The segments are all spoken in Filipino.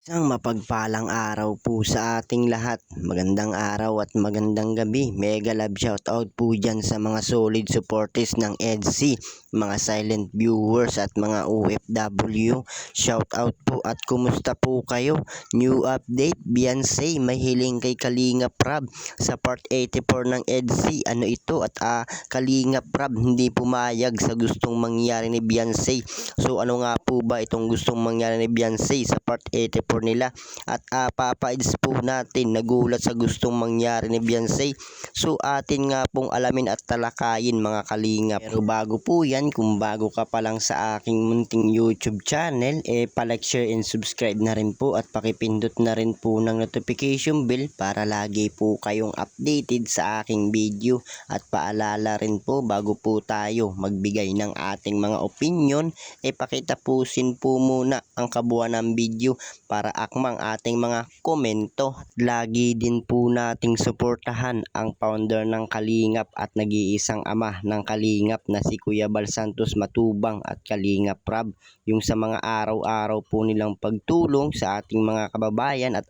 Isang mapagpalang araw po sa ating lahat. Magandang araw at magandang gabi. Mega love shoutout po dyan sa mga solid supporters ng EDC, mga silent viewers at mga OFW. Shoutout po at kumusta po kayo? New update, Beyonce may hiling kay Kalingap Rab sa part 84 ng EDC. Ano ito? At Kalingap Rab hindi pumayag sa gustong mangyari ni Beyonce. So ano nga po ba itong gustong mangyari ni Beyonce sa part 84 nila? At papaids po natin, nagulat sa gustong mangyari ni Beyonce. So atin nga pong alamin at talakayin mga kalingap. Pero bago po yan, kung bago ka pa lang sa aking munting YouTube channel, palike, share and subscribe na rin po at pakipindot na rin po ng notification bell para lagi po kayong updated sa aking video. At paalala rin po, bago po tayo magbigay ng ating mga opinion, pakitapusin po muna ang kabuuan ng video para akmang ating mga komento. Lagi din po nating suportahan ang founder ng Kalingap at nag-iisang ama ng Kalingap na si Kuya Bal Santos Matubang at Kalingap Rab. Yung sa mga araw-araw po nilang pagtulong sa ating mga kababayan at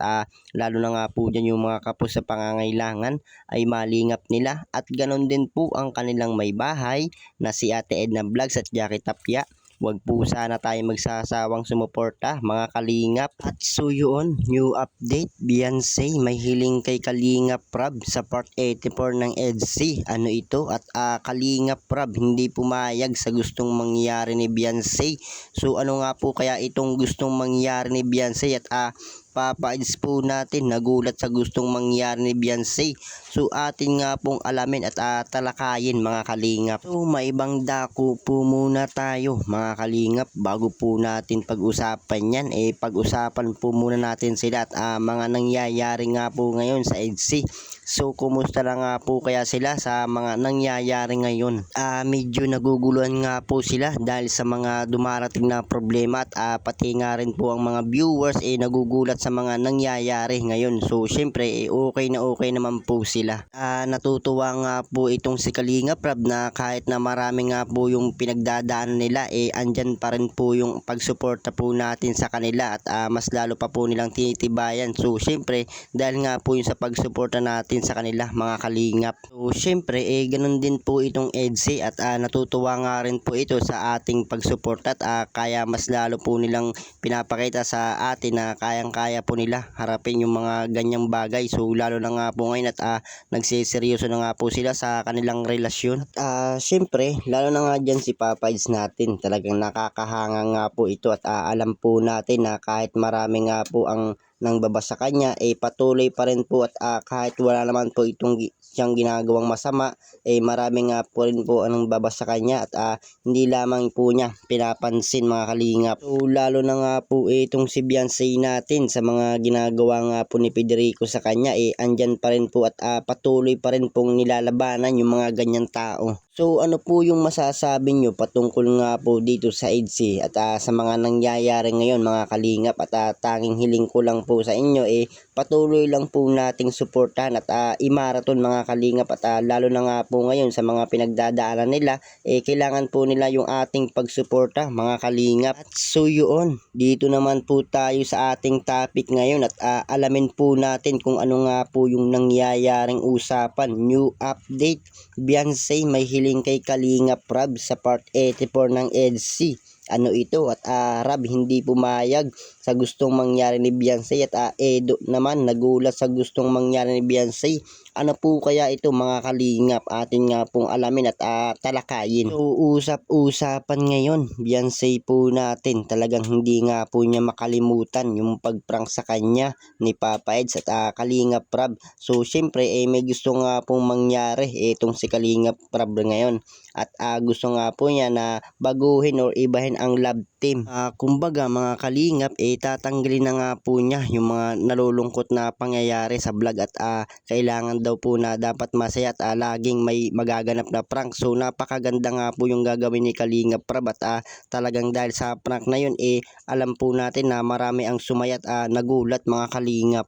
lalo na nga po dyan yung mga kapos sa pangangailangan ay malingap nila. At ganon din po ang kanilang may bahay na si Ate Edna Vlogs at Jackie Tapia. Huwag po sana tayo magsasawang sumuporta mga kalingap. At so yun, new update, Beyonce may hiling kay Kalingap Rab sa part 84 ng EDC. Ano ito? At Kalingap Rab hindi pumayag sa gustong mangyari ni Beyonce. So ano nga po kaya itong gustong mangyari ni Beyonce? At papaids po natin, nagulat sa gustong mangyari ni Beyonce. So atin nga pong alamin at talakayin mga kalingap. So may ibang dako po muna tayo mga kalingap bago po natin pag-usapan yan. Pag-usapan po muna natin sila at mga nangyayari nga po ngayon sa EDC. So kumusta na nga po kaya sila sa mga nangyayari ngayon? Medyo naguguluhan nga po sila dahil sa mga dumarating na problema at pati nga rin po ang mga viewers nagugulat sa mga nangyayari ngayon. So syempre okay naman po sila. Natutuwa nga po itong si Kalingap Rab na kahit na marami nga po yung pinagdadaanan nila andyan pa rin po yung pagsuporta po natin sa kanila at mas lalo pa po nilang tinitibayan. So syempre dahil nga po yung sa pagsuporta natin sa kanila mga kalingap. So syempre ganun din po itong EDC at natutuwa nga rin po ito sa ating pagsuporta at kaya mas lalo po nilang pinapakita sa atin na kayang-kaya po nila harapin yung mga ganyang bagay. So lalo na nga po ngayon at nagsiseryoso na nga po sila sa kanilang relasyon. At syempre lalo na nga dyan si Papaids natin, talagang nakakahanga nga po ito at alam po natin na kahit marami nga po ang nang baba sa kanya patuloy pa rin po at kahit wala naman po itong siyang ginagawang masama marami nga po rin po anong baba sa kanya at hindi lamang po niya pinapansin mga kalingap. So lalo na nga po itong si Beyonce natin sa mga ginagawa nga po ni Federico sa kanya andyan pa rin po at patuloy pa rin pong nilalabanan yung mga ganyang tao. So ano po yung masasabi nyo patungkol nga po dito sa EDC at sa mga nangyayari ngayon mga kalingap? At tanging hiling ko lang po sa inyo patuloy lang po nating suportahan at i-marathon mga kalingap at lalo na nga po ngayon sa mga pinagdadaanan nila kailangan po nila yung ating pagsuporta mga kalingap. At so yun, dito naman po tayo sa ating topic ngayon at alamin po natin kung ano nga po yung nangyayaring usapan. New update, Beyonce may hiling kay Kalingap Rab sa part 84 ng EDC. Ano ito? At Rab hindi pumayag sa gustong mangyari ni Beyonce at Edo naman nagulat sa gustong mangyari ni Beyonce. Ano po kaya ito mga kalingap? Atin nga pong alamin at talakayin. So usap-usapan ngayon, Beyonce po natin, talagang hindi nga po niya makalimutan yung pagprank sa kanya ni Papa Eds at Kalingap Rab. So syempre may gusto nga pong mangyari itong si Kalingap Rab ngayon at gusto nga po niya na baguhin or ibahin ang love team. Kumbaga mga kalingap tatanggalin na nga po niya yung mga nalulungkot na pangyayari sa vlog at kailangan daw po na dapat masaya at laging may magaganap na prank. So napakaganda nga po yung gagawin ni Kalingap Rab at talagang dahil sa prank na yun alam po natin na marami ang sumaya at nagulat mga kalingap.